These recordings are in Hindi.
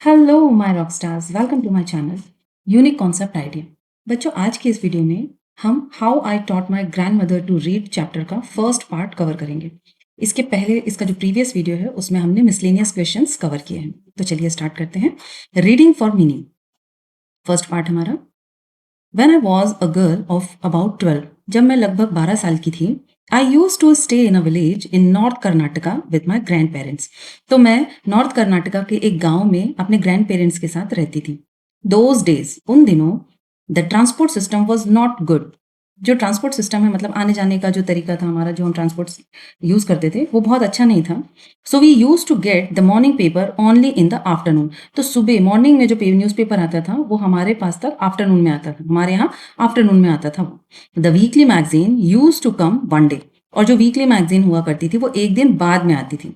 Hello my rock stars, welcome to my channel unique concept idea. बच्चों, आज के इस वीडियो में हम how I taught my grandmother to read chapter का फर्स्ट पार्ट कवर करेंगे। इसके पहले इसका जो प्रीवियस वीडियो है उसमें हमने मिसलेनियस क्वेश्चंस कवर किए हैं। तो चलिए स्टार्ट करते हैं। Reading for meaning first part हमारा। When I was a girl of about 12, जब मैं लगभग 12 साल की थी, I used to stay in a village in North Karnataka with my grandparents. तो मैं नॉर्थ कर्नाटका के एक गांव में अपने ग्रैंड पेरेंट्स के साथ रहती थी। Those days, उन दिनों, the transport system was not good. जो ट्रांसपोर्ट सिस्टम है, मतलब आने जाने का जो तरीका था हमारा, जो हम ट्रांसपोर्ट यूज़ करते थे, वो बहुत अच्छा नहीं था। So we used to get the morning paper only in the afternoon. तो सुबह मॉर्निंग में जो न्यूज़पेपर आता था वो हमारे पास तक आफ्टरनून में आता था, हमारे यहाँ आफ्टरनून में आता था वो। The weekly magazine used to come one day, और जो वीकली मैगजीन हुआ करती थी वो एक दिन बाद में आती थी।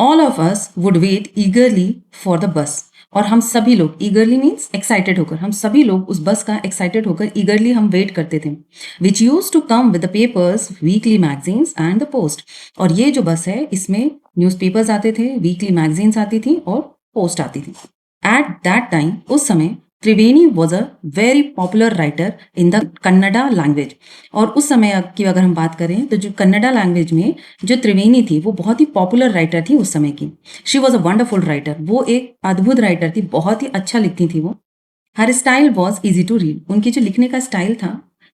All of us would wait eagerly for the bus, और हम सभी लोग, ईगरली मीन्स एक्साइटेड होकर, हम सभी लोग उस बस का एक्साइटेड होकर ईगरली हम वेट करते थे। Which used to come with the papers, weekly magazines and the post. और ये जो बस है इसमें न्यूज़पेपर्स आते थे, वीकली मैगजीन्स आती थी और पोस्ट आती थी। एट दैट टाइम, उस समय, Triveni was a very popular writer in the Kannada language. और उस समय की अगर हम बात करें तो जो कन्नडा लैंग्वेज में जो त्रिवेणी थी वो बहुत ही पॉपुलर राइटर थी उस समय की। She was a wonderful writer, वो एक अद्भुत राइटर थी, बहुत ही अच्छा लिखती थी वो। Her style was easy to read, उनकी जो लिखने का स्टाइल था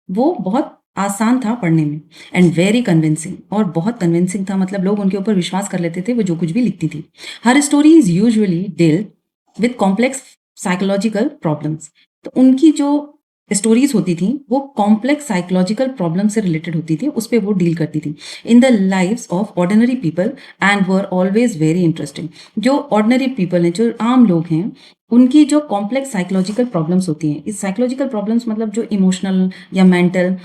वो बहुत आसान था पढ़ने में। एंड वेरी कन्विंसिंग, और बहुत कन्विंसिंग था, मतलब लोग उनके ऊपर विश्वास कर लेते थे वो जो कुछ भी लिखती थी। Her stories usually deal with complex psychological problems. तो उनकी जो स्टोरीज होती थी वो कॉम्प्लेक्स साइकोलॉजिकल प्रॉब्लम से रिलेटेड होती थी, उस पर वो डील करती थी। In the lives of ordinary people and were always very interesting. जो ऑर्डिनरी पीपल हैं, जो आम लोग हैं, उनकी जो कॉम्प्लेक्स साइकोलॉजिकल प्रॉब्लम्स होती हैं, इस साइकोलॉजिकल प्रॉब्लम्स मतलब जो इमोशनल या मेंटल,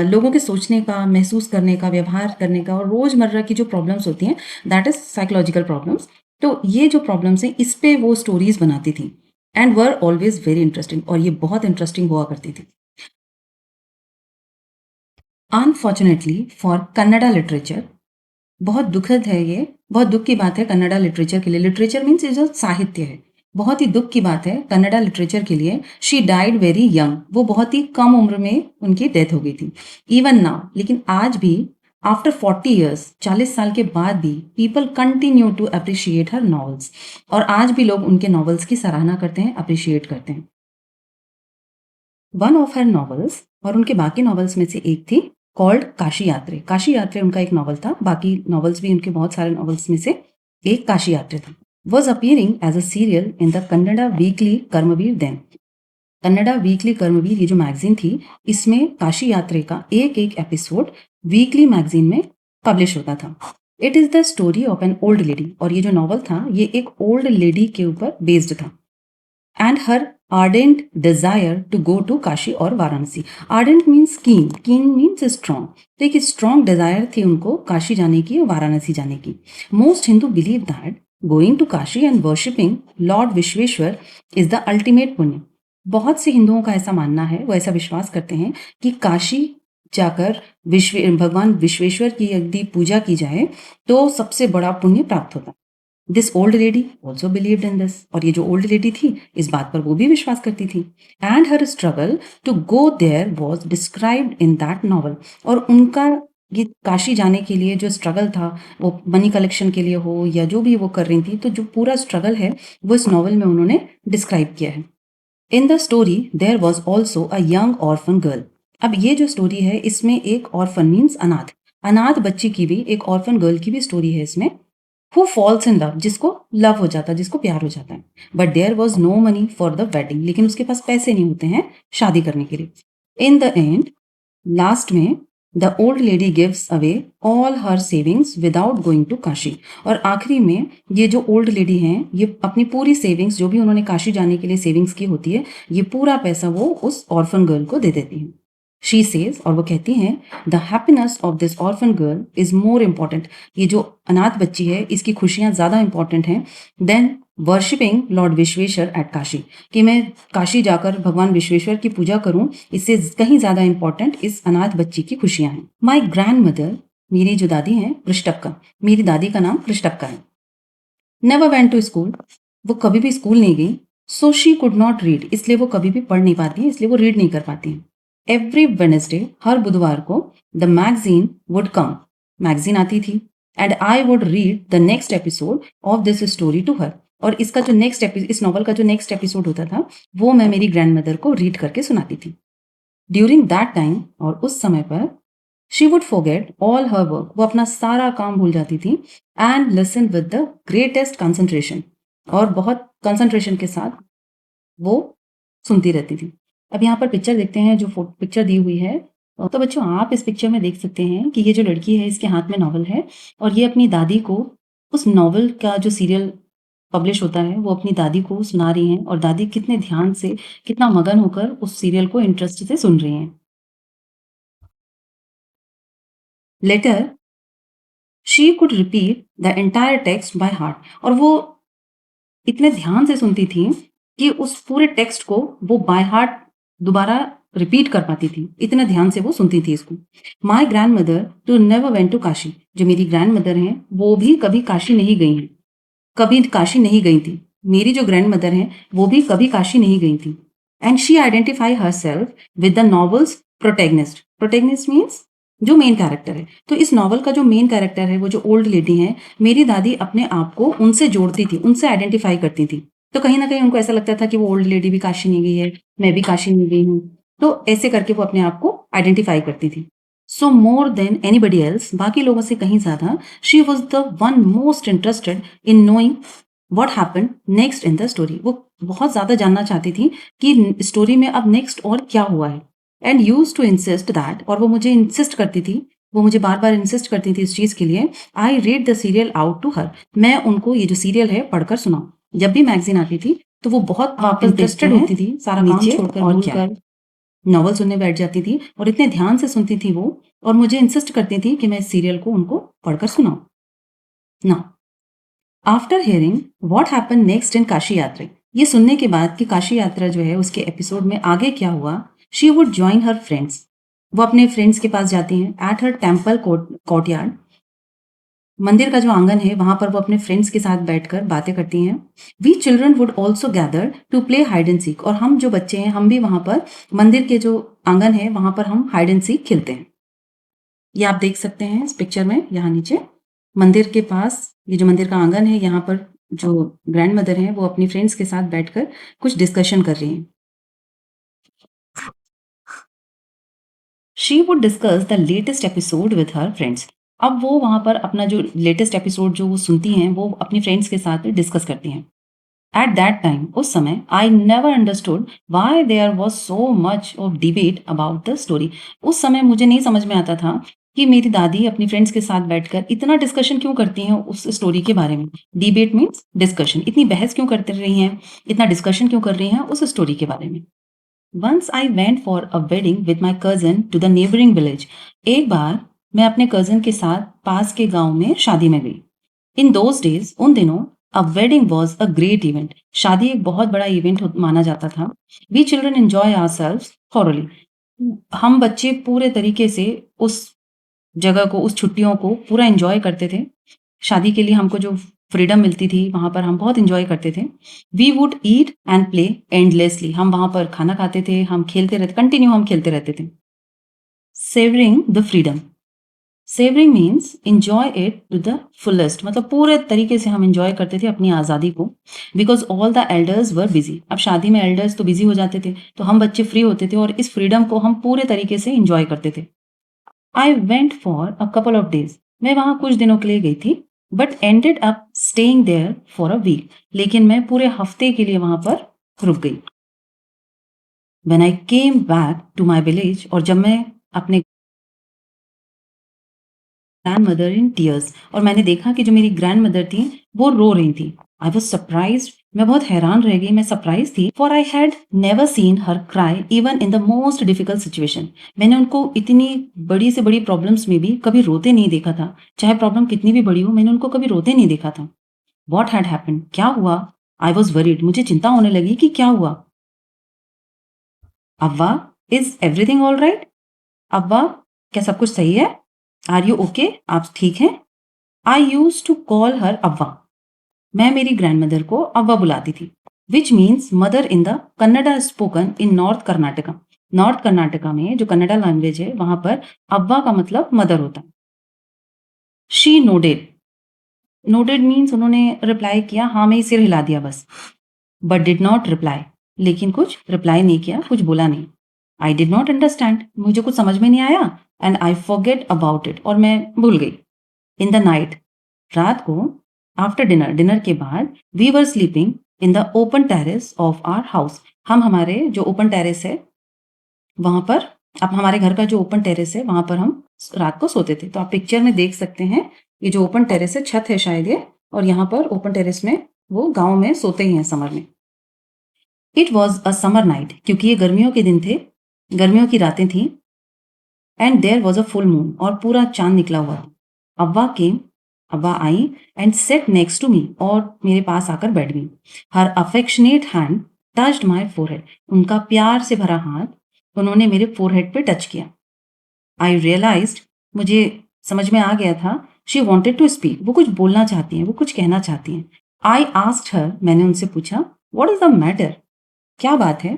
लोगों के सोचने का, महसूस करने का, व्यवहार करने का, और रोज़मर्रा की जो प्रॉब्लम्स होती हैं, दैट इज साइकोलॉजिकल प्रॉब्लम्स। तो ये जो प्रॉब्लम्स हैं इस पे वो स्टोरीज बनाती थी। And were always very interesting, और ये बहुत इंटरेस्टिंग हुआ करती थी। अनफॉर्चुनेटली फॉर कन्नड़ा लिटरेचर, बहुत दुखद है ये, बहुत दुख की बात है कन्नड़ा लिटरेचर के लिए। लिटरेचर मीन्स ये जो साहित्य है, बहुत ही दुख की बात है कन्नड़ा लिटरेचर के लिए। शी डाइड वेरी यंग, वो बहुत ही कम उम्र में उनकी डेथ हो गई थी। इवन नाउ, लेकिन आज भी, आफ्टर 40 ईयर्स, 40 साल के बाद भी, people continue to appreciate her novels, और आज भी लोग उनके नॉवेल्स की सराहना करते हैं, अप्रिशिएट करते हैं। वन ऑफ हर नॉवेल्स, और उनके बाकी नॉवेल्स में से एक थी कॉल्ड काशी यात्रे। काशी यात्रे उनका एक नॉवल था, बाकी नॉवेल्स भी उनके बहुत सारे नॉवेल्स में से एक काशी यात्रे था। Was appearing as a serial in the Kannada weekly Karmaveer then. Kannada weekly Karmaveer, ये जो मैगजीन थी, इसमें काशी यात्रे का एक एक एपिसोड वीकली मैगजीन में पब्लिश होता था। It is the story of an old lady, और ये जो नॉवल था ये एक ओल्ड लेडी के ऊपर बेस्ड था। And her ardent desire to go to Kashi और वाराणसी। ardent मीन्स कीन, कीन मीन्स स्ट्रॉन्ग। तो एक स्ट्रॉन्ग डिजायर थी उनको काशी जाने की और वाराणसी जाने की। Most Hindu believe that going to Kashi and worshipping lord Vishweshwar is the ultimate punya. बहुत से हिंदुओं का ऐसा मानना है, वो ऐसा विश्वास करते हैं कि काशी जाकर भगवान विश्वेश्वर की यदि पूजा की जाए तो सबसे बड़ा पुण्य प्राप्त होता है। This old lady also believed in this, और ये जो ओल्ड लेडी थी इस बात पर वो भी विश्वास करती थी। And her struggle to go there was described in that novel, और उनका ये काशी जाने के लिए जो स्ट्रगल था, वो मनी कलेक्शन के लिए हो या जो भी वो कर रही थी, तो जो पूरा स्ट्रगल है वो इस नॉवल में उन्होंने डिस्क्राइब किया है। In the story there was also a young orphan girl. अब ये जो स्टोरी है इसमें एक ऑर्फन मीन्स अनाथ, अनाथ बच्ची की भी, एक ऑर्फन गर्ल की भी स्टोरी है इसमें। हु फॉल्स इन लव, जिसको लव हो जाता है, जिसको प्यार हो जाता है। But there was no money for the wedding, लेकिन उसके पास पैसे नहीं होते हैं शादी करने के लिए। इन द एंड, लास्ट में, the old lady gives away all her savings without going to Kashi. और आखिरी में ये जो ओल्ड लेडी हैं ये अपनी पूरी सेविंग्स, जो भी उन्होंने काशी जाने के लिए सेविंग्स की होती है, ये पूरा पैसा वो उस ऑर्फन गर्ल को दे देती हैं। शी सेज, और वो कहती हैं, the happiness of this orphan girl is more important. ये जो अनाथ बच्ची है इसकी खुशियां ज्यादा इंपॉर्टेंट हैं then worshipping lord Vishweshwar at Kashi, कि मैं काशी जाकर भगवान विश्वेश्वर की पूजा करूं, इससे कहीं ज्यादा इंपॉर्टेंट इस अनाथ बच्ची की खुशियां हैं। माई ग्रैंड मदर, मेरी जो दादी हैं, पृष्टक्का, मेरी दादी का नाम पृष्टक्का है। नेवर वेंट टू स्कूल, वो कभी भी स्कूल नहीं गई, so she could not read, इसलिए वो कभी भी पढ़ नहीं पाती हैं, इसलिए वो रीड नहीं कर पाती हैं। एवरी वेडनेसडे, हर बुधवार को, the magazine would come, magazine आती थी, and I would read the next episode of this story to her, और इसका जो इस नॉवल का जो नेक्स्ट एपिसोड होता था, वो मैं मेरी ग्रैंडमदर को रीड करके सुनाती थी। ड्यूरिंग दैट टाइम, और उस समय पर, she would forget all her work, वो अपना सारा काम भूल जाती थी, and listen with the greatest concentration, और बहुत कंसंट्रेशन के साथ वो सुनती रहती थी। अब यहाँ पर पिक्चर देखते हैं, जो पिक्चर दी हुई है। तो बच्चों, आप इस पिक्चर में देख सकते हैं कि ये जो लड़की है, इसके हाथ में नॉवल है, और ये अपनी दादी को उस नॉवल का जो सीरियल पब्लिश होता है, वो अपनी दादी को सुना रही हैं, और दादी कितने ध्यान से, कितना मगन होकर उस सीरियल को इंटरेस्ट से सुन रही हैं। Later she could repeat the entire text by heart, और वो इतने ध्यान से सुनती थी कि उस पूरे टेक्स्ट को वो बाय हार्ट दोबारा रिपीट कर पाती थी, इतने ध्यान से वो सुनती थी इसको। My grandmother too never went to Kashi, जो मेरी ग्रैंड मदर हैं, वो भी कभी काशी नहीं गई हैं, कभी काशी नहीं गई थी। मेरी जो ग्रैंड मदर हैं, वो भी कभी काशी नहीं गई थी। And she identify her self with the novels protagonist, protagonist means जो मेन कैरेक्टर है। तो इस नॉवल का जो मेन कैरेक्टर है, वो जो ओल्ड लेडी है, मेरी दादी अपने आप को उनसे जोड़ती थी, उनसे आइडेंटिफाई करती थी। तो कहीं ना कहीं उनको ऐसा लगता था कि वो ओल्ड लेडी भी काशी नहीं गई है, मैं भी काशी नहीं गई हूँ, तो ऐसे करके वो अपने आप को आइडेंटिफाई करती थी। सो मोर देन एनीबडी एल्स, बाकी लोगों से कहीं ज्यादा, she was the one most interested in knowing what happened next in the story. वो बहुत ज्यादा जानना चाहती थी कि स्टोरी में अब नेक्स्ट और क्या हुआ है। And used to insist that, और वो मुझे इंसिस्ट करती थी, वो मुझे बार बार इंसिस्ट करती थी इस चीज के लिए, I read the serial out to her, मैं उनको ये जो सीरियल है पढ़कर सुनाऊं। जब भी मैगजीन आती थी, तो वो बहुत वापस इंटरेस्टेड होती थी, सारा काम छोड़कर भूल कर नॉवल सुनने बैठ जाती थी, और इतने ध्यान से सुनती थी वो, और मुझे इंसिस्ट करती थी कि मैं इस सीरियल को उनको पढ़कर सुनाऊं ना। After hearing what happen next in Kashi यात्रा, ये सुनने के बाद कि काशी यात्रा जो है उसके एपिसोड में आगे क्या हुआ, she would join her friends, वो अपने फ्रेंड्स के पास जाती हैं। एट हर टेम्पल कोर्टयार्ड, मंदिर का जो आंगन है, वहां पर वो अपने फ्रेंड्स के साथ बैठकर बातें करती हैं। We children would also gather to play hide and seek, और हम जो बच्चे हैं, हम भी वहां पर मंदिर के जो आंगन है, वहां पर हम हाइड एंड सीक खेलते हैं। ये आप देख सकते हैं इस पिक्चर में, यहाँ नीचे मंदिर के पास, ये जो मंदिर का आंगन है, यहाँ पर जो ग्रैंड मदर है, वो अपनी फ्रेंड्स के साथ बैठकर कुछ डिस्कशन कर रही हैं। She would discuss the latest episode with her friends, अब वो वहां पर अपना जो लेटेस्ट एपिसोड जो वो सुनती हैं, वो अपनी फ्रेंड्स के साथ डिस्कस करती हैं। एट दैट टाइम, उस समय, I never understood why there was so much of debate about the story, उस समय मुझे नहीं समझ में आता था कि मेरी दादी अपनी फ्रेंड्स के साथ बैठकर इतना डिस्कशन क्यों करती हैं उस स्टोरी के बारे में। डिबेट मीन्स डिस्कशन, इतनी बहस क्यों करते रही हैं, इतना डिस्कशन क्यों कर रही हैं उस स्टोरी के बारे में। Once I went for a wedding with my cousin to the neighbouring village, एक बार मैं अपने कजन के साथ पास के गांव में शादी में गई। इन दोज डेज, उन दिनों, a wedding was a great event, शादी एक बहुत बड़ा इवेंट माना जाता था। We children enjoy ourselves thoroughly, हम बच्चे पूरे तरीके से उस जगह को, उस छुट्टियों को पूरा एंजॉय करते थे। शादी के लिए हमको जो फ्रीडम मिलती थी, वहां पर हम बहुत एंजॉय करते थे। We would eat and play endlessly, हम वहां पर खाना खाते थे, हम खेलते रहते, कंटिन्यू हम खेलते रहते थे। Savouring the freedom, savouring means enjoy it to the fullest, मतलब पूरे तरीके से हम एंजॉय करते थे अपनी आज़ादी को। Because all the elders were busy, अब शादी में एल्डर्स तो बिजी हो जाते थे, तो हम बच्चे फ्री होते थे, और इस फ्रीडम को हम पूरे तरीके से एंजॉय करते थे। I went for a couple of days, मैं वहां कुछ दिनों के लिए गई थी, but ended up staying there for a week, लेकिन मैं पूरे हफ्ते के लिए वहां पर रुक गई। When I came back to my village, और जब मैं अपने ग्रैंड मदर इन टीयर्स, और मैंने देखा कि जो मेरी ग्रैंड मदर थी, वो रो रही थी। आई वॉज सरप्राइज, मैं बहुत हैरान रह गई, मैं सरप्राइज थी, for I had never seen her cry even in the most difficult situation, मैंने उनको इतनी बड़ी से बड़ी प्रॉब्लम्स में भी कभी रोते नहीं देखा था, चाहे प्रॉब्लम कितनी भी बड़ी हो, मैंने उनको कभी रोते नहीं देखा था। वॉट हैड हैपेंड, क्या हुआ, आई वॉज वरीड, मुझे चिंता होने लगी कि क्या हुआ। अव्वा, इज एवरीथिंग ऑल राइट, अव्वा, क्या सब कुछ सही है, आर यू ओके, आप ठीक हैं। आई यूज टू कॉल हर अव्वा, मैं मेरी ग्रैंडमदर को अव्वा बुलाती थी, which means mother in the Kannada spoken in north Karnataka. North Karnataka में जो कन्नडा लैंग्वेज है वहां पर अव्वा का मतलब मदर होता है। She nodded. नोडेड मीन्स उन्होंने रिप्लाई किया, हाँ में सिर हिला दिया बस। बट डिड नॉट रिप्लाई, लेकिन कुछ रिप्लाई नहीं किया, कुछ बोला नहीं। आई डिड नॉट अंडरस्टैंड, मुझे कुछ समझ में नहीं आया। And I forget about it, और मैं भूल गई। इन द नाइट, रात को, आफ्टर डिनर, डिनर के बाद, we were sleeping in the open terrace of our house. हम हमारे जो ओपन टेरेस है वहां पर, अब हमारे घर का जो ओपन टेरेस है वहां पर हम रात को सोते थे। तो आप पिक्चर में देख सकते हैं, ये जो ओपन टेरेस है, छत है शायद ये, और यहाँ पर ओपन टेरेस में वो गांव में सोते ही हैं समर में। It was a summer night, क्योंकि ये गर्मियों के दिन थे, गर्मियों की रातें थी। And there was a full moon, और पूरा चांद निकला हुआ था। अव्वा केम, अव्वा आई, and sat next to me, और मेरे पास आकर बैठ गई। Her affectionate hand touched my forehead, उनका प्यार से भरा हाथ उन्होंने मेरे फोरहेड पे टच किया। आई रियलाइज्ड, मुझे समझ में आ गया था, शी वॉन्टेड टू स्पीक, वो कुछ बोलना चाहती हैं, वो कुछ कहना चाहती हैं। आई आस्क्ड हर, मैंने उनसे पूछा, व्हाट इज द मैटर, क्या बात है।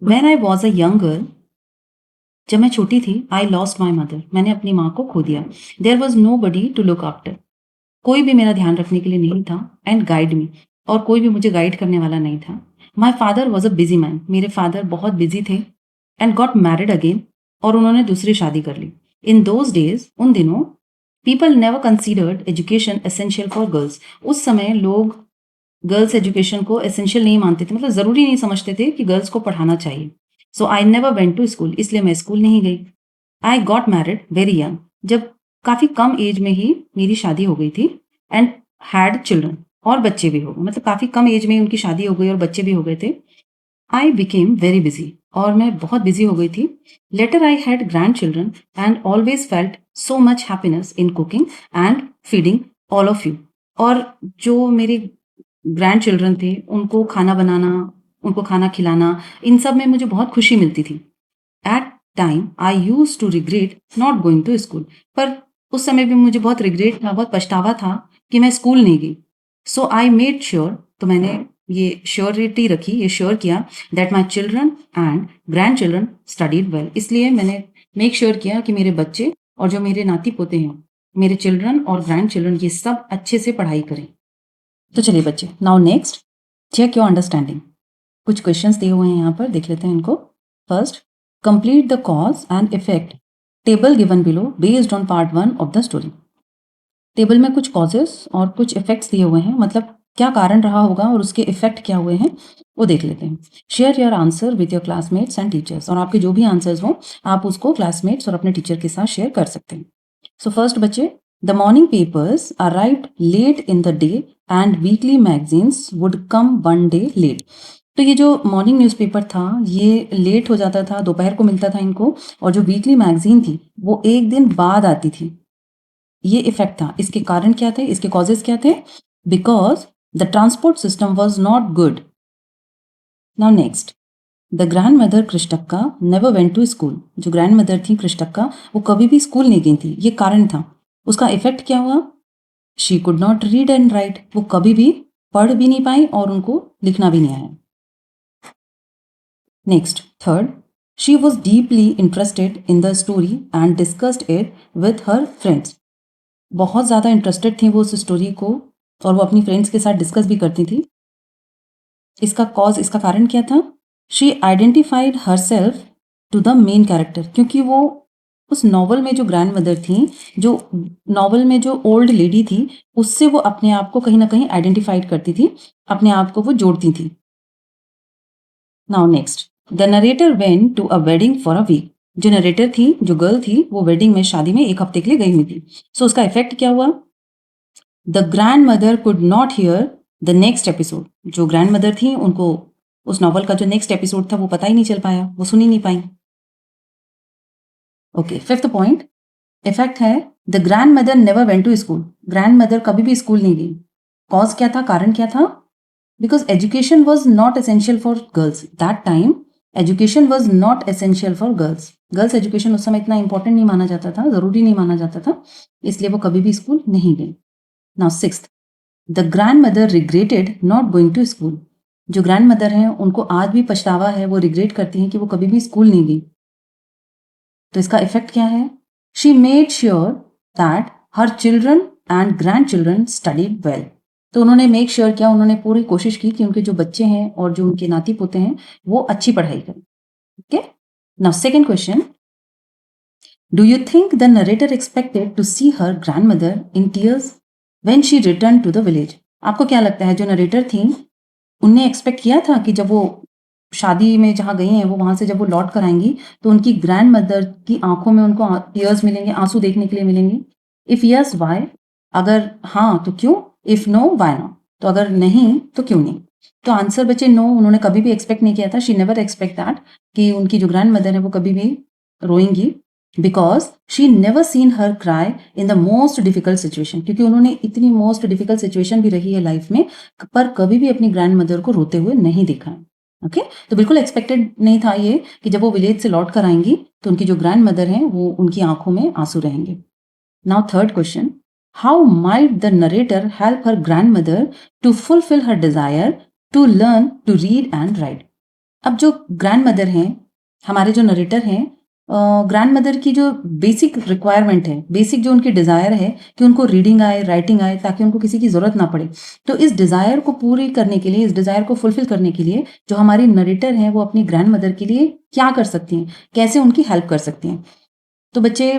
When I was a young girl, जब मैं छोटी थी, आई लॉस्ट माई मदर, मैंने अपनी माँ को खो दिया। There was nobody to look after, कोई भी मेरा ध्यान रखने के लिए नहीं था। एंड गाइड मी, और कोई भी मुझे गाइड करने वाला नहीं था। My father was a busy man, मेरे फादर बहुत बिजी थे। एंड गॉट मैरिड अगेन, और उन्होंने दूसरी शादी कर ली। इन दोज डेज, उन दिनों, people never considered education essential for girls. उस समय लोग गर्ल्स एजुकेशन को एसेंशियल नहीं मानते थे, मतलब ज़रूरी नहीं समझते थे कि गर्ल्स को पढ़ाना चाहिए। So I never went to school, इसलिए मैं स्कूल नहीं गई। I got married very young, जब काफ़ी कम एज में ही मेरी शादी हो गई थी। एंड हैड चिल्ड्रन, और बच्चे भी हो गए, मतलब काफ़ी कम एज में उनकी शादी हो गई और बच्चे भी हो गए थे। आई बिकेम वेरी बिजी, और मैं बहुत बिजी हो गई थी। Later I had grandchildren and always felt so much happiness in cooking and feeding all of you. और जो मेरे ग्रैंड चिल्ड्रन थे, उनको खाना बनाना, उनको खाना खिलाना, इन सब में मुझे बहुत खुशी मिलती थी। At time I used to regret not going to school, पर उस समय भी मुझे बहुत रिग्रेट था, बहुत पछतावा था कि मैं स्कूल नहीं गई। सो आई मेड श्योर, तो मैंने ये श्योरिटी रखी, ये श्योर किया, that my children and grand children studied well, इसलिए मैंने मेक श्योर किया कि मेरे बच्चे और जो मेरे नाती पोते हैं, मेरे चिल्ड्रन और ग्रैंड चिल्ड्रन, ये सब अच्छे से पढ़ाई करें। तो चलिए बच्चे, now next, check your understanding. कुछ क्वेश्चंस दिए हुए हैं यहाँ पर, देख लेते हैं इनको। First, complete the cause and effect table given below based on part 1 of the story. Table में कुछ कॉजेस और कुछ इफेक्ट्स दिए हुए हैं, मतलब क्या कारण रहा होगा और उसके इफेक्ट क्या हुए हैं वो देख लेते हैं। Share your answer with your classmates and teachers, और आपके जो भी आंसर्स हों आप उसको क्लासमेट्स और अपने टीचर के साथ शेयर कर सकते हैं। सो फर्स्ट बच्चे, the morning papers arrived late in the day and weekly magazines would come one day late. तो ये जो मॉर्निंग न्यूज़पेपर था ये लेट हो जाता था, दोपहर को मिलता था इनको, और जो वीकली मैगजीन थी वो एक दिन बाद आती थी। ये इफेक्ट था। इसके कारण क्या थे, इसके कॉजेस क्या थे? Because the transport system was not good. Now next, the grandmother Krishtakka never went to school. जो ग्रैंड मदर थी कृष्टक्का, वो कभी भी स्कूल नहीं गई थी, ये कारण था। उसका इफेक्ट क्या हुआ? She could not read and right, वो कभी भी पढ़ भी नहीं पाई और उनको लिखना भी नहीं आया। Next, third, she was deeply interested in the story and discussed it with her friends. बहुत ज़्यादा इंटरेस्टेड थी वो उस स्टोरी को, और वो अपनी फ्रेंड्स के साथ डिस्कस भी करती थी। इसका कॉज, इसका कारण क्या था? She identified herself to the main character, क्योंकि वो उस नॉवल में जो ग्रैंड मदर थी, जो नॉवल में जो ओल्ड लेडी थी, उससे वो अपने आप को कहीं ना कहीं आइडेंटिफाइड करती थी, अपने आप को वो जोड़ती थी। Now next, the narrator went to a wedding for a week. जो नरेटर थी, जो गर्ल थी, वो वेडिंग में, शादी में एक हफ्ते के लिए गई हुई थी। सो उसका इफेक्ट क्या हुआ? The grand mother could not here the next episode. जो ग्रैंड मदर थी उनको उस नॉवल का जो नेक्स्ट एपिसोड था वो पता ही नहीं चल पाया, वो सुन ही नहीं पाई। ओके, फिफ्थ पॉइंट, इफेक्ट है, the grandmother never went to school. Grandmother कभी भी स्कूल नहीं गई। कॉज क्या था, कारण क्या था? Because education was not essential for girls that time. Education was not essential for girls. Girls education उस समय इतना इंपॉर्टेंट नहीं माना जाता था, ज़रूरी नहीं माना जाता था, इसलिए वो कभी भी स्कूल नहीं गई। Now sixth, the grandmother regretted not going to school. जो ग्रैंड मदर हैं उनको आज भी पछतावा है, वो रिग्रेट करती हैं कि वो कभी भी स्कूल नहीं गई। तो इसका इफेक्ट क्या है? She made sure that her children and grand children studied well. तो उन्होंने मेक श्योर किया, उन्होंने पूरी कोशिश की कि उनके जो बच्चे हैं और जो उनके नाती पोते हैं वो अच्छी पढ़ाई करें। Okay, now second question, do you think the narrator expected to see her grandmother in tears when she return to the village? आपको क्या लगता है जो नरेटर थी उनने एक्सपेक्ट किया था कि जब वो शादी में जहाँ गई हैं वो वहां से जब वो लौट कर आएंगी तो उनकी ग्रैंड मदर की आंखों में उनको टीयर्स मिलेंगे, आंसू देखने के लिए मिलेंगे? इफ यस वाई, अगर हाँ तो क्यों? इफ नो वाई नॉट, तो अगर नहीं तो क्यों नहीं? तो आंसर बच्चे नो, उन्होंने कभी भी एक्सपेक्ट नहीं किया था। शी नेवर एक्सपेक्ट दैट कि उनकी जो ग्रैंड मदर है वो कभी भी रोएंगी, because she never seen her cry in the most difficult situation, क्योंकि उन्होंने इतनी मोस्ट डिफिकल्ट सिचुएशन भी रही है लाइफ में पर कभी भी अपनी ग्रैंड मदर को रोते हुए नहीं देखा है। ओके, तो बिल्कुल एक्सपेक्टेड नहीं था ये कि जब वो विलेज से लौट कर आएंगी तो उनकी जो ग्रैंड मदर हैं वो उनकी आंखों में आंसू रहेंगे। Now third question, how might the narrator help her grandmother to fulfil her desire to learn to read and write? अब जो ग्रैंड मदर हैं, हमारे जो नरेटर हैं, ग्रैंड मदर की जो बेसिक रिक्वायरमेंट है, बेसिक जो उनकी डिज़ायर है कि उनको रीडिंग आए, राइटिंग आए, ताकि उनको किसी की ज़रूरत ना पड़े। तो इस डिज़ायर को पूरी करने के लिए, इस डिज़ायर को फुलफिल करने के लिए जो हमारी नरेटर हैं वो अपनी ग्रैंड मदर के लिए क्या कर सकती हैं, कैसे उनकी हेल्प कर सकती हैं? तो बच्चे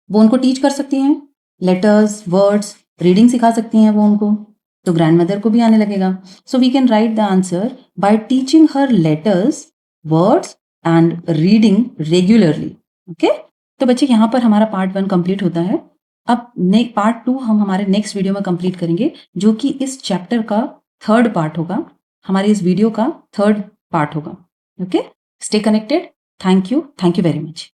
वो उनको टीच कर सकती हैं, लेटर्स, वर्ड्स, रीडिंग सिखा सकती हैं वो उनको, तो ग्रैंड मदर को भी आने लगेगा। So we can write the answer by teaching her letters, words and reading regularly. Okay, तो बच्चे यहाँ पर हमारा पार्ट 1 कंप्लीट होता है। अब पार्ट 2 हम हमारे नेक्स्ट वीडियो में कंप्लीट करेंगे, जो कि इस चैप्टर का थर्ड पार्ट होगा, हमारी इस वीडियो का थर्ड पार्ट होगा। Okay, stay connected. Thank you very much.